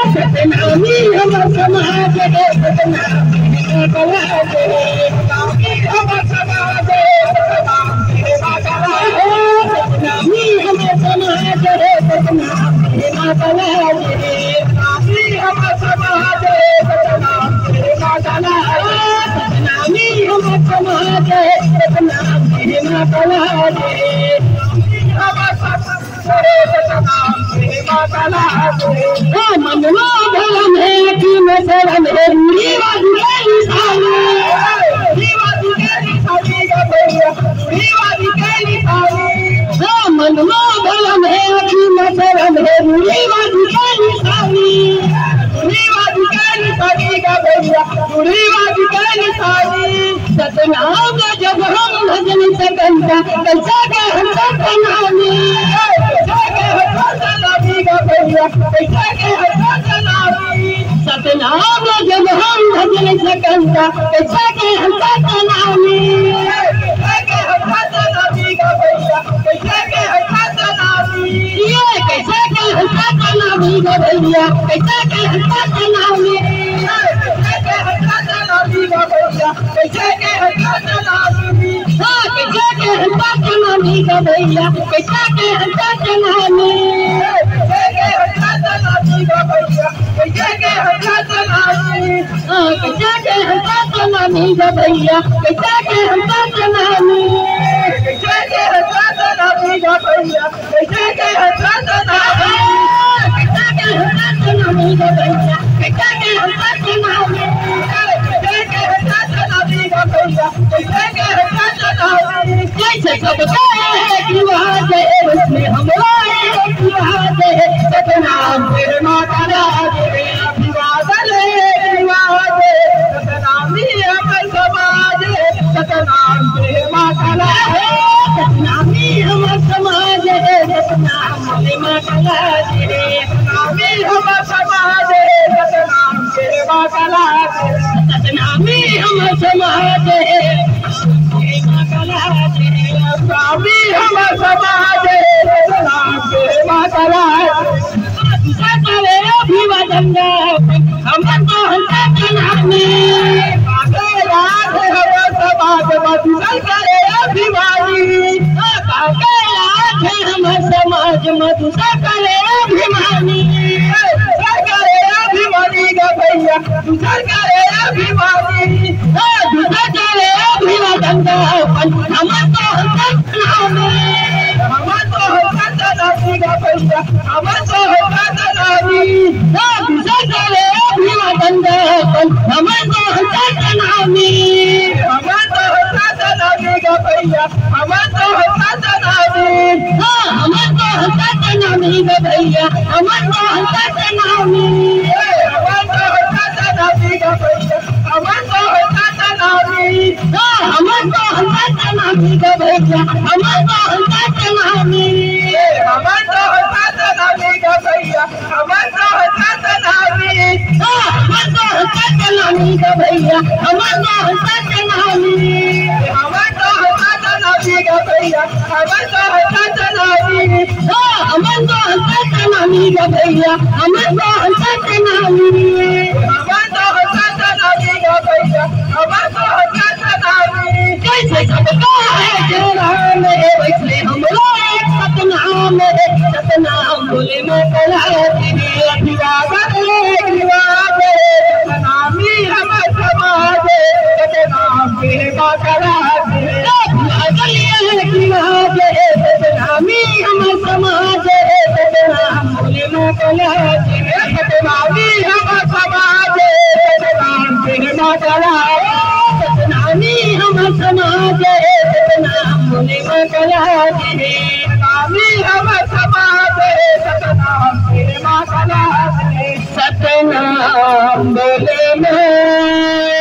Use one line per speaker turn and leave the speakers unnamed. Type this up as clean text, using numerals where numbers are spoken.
सतनामी हम समाज रे सतनामी कला रे हम समाज रे सतनामी हम समाज रे सतनामी कला रे हम समाज रे सतनामी कला सतनामी हम समाज रे सतनामी कला रे मनवा धर्म है कि मैं शरण है मनवा धर्म है कि मैं शरण है सतनाम जब हम भजन सकंता कैसा के हम सतनामी सतनाम जब हम भजन सकंता कैसा के हम सतनामी कैसा के हम सतनामी भैया कैसा के हम सतनामी कैसा के हम सतनामी भैया कैसा के हम सतनामी कैसा के हम सतनामी भैया कैसा के हम सतनामी कैसा के हम सतनामी भैया कैसा के हम सतनामी कैसा के हम सतनामी भैया कैसा के हम सतनामी जैसे सबका विवाद है उसमें हमारा विवाद है सतनाम तेरे माता विवाद सतनामी अमर समाज सतनाम तेरे माता सतनामी अमर समाज सतनाम तेरे माता सतनामी अमर समाज सतनाम तेरे माता सतनामी अमर समाज सतनामी अमर समाज सतनाम तेरे माता करे अभिवादन हम तो सतनामी समाज मधुकर करे अभिमानी हम समाज मधुकर करे अभिमानी करे अभिमानी गा भैया दूसर करे अभिमानी दूसर करे अभिवादन हम तो सतनामी गा भैया हम तो सतनामी दूसर करे अभिवादन हम तो सतनामी गा भैया हम तो सतनामी गा भैया हम तो सतनामी गा भैया हम तो सतनामी गा भैया हम तो सतनामी गा भैया हम तो सतनामी गा भैया हम तो सतनामी गा भैया हम तो सतनामी गा भैया हम तो सतनामी कैसे सबका है तेरा मेरे वैसे हम लोग सतनाम सतनाम बोले मैं कला सतनामी हम समाज सतनाम तेरे कला सतनामी हम समाज सतनाम बोले मैं कला सतनामी हम समाज सतनाम तेरे कला सतनामी हम समाज सतनाम बोले मैं कला सतनामी हम समाज सतनाम तेरे कला सतनाम बोले मैं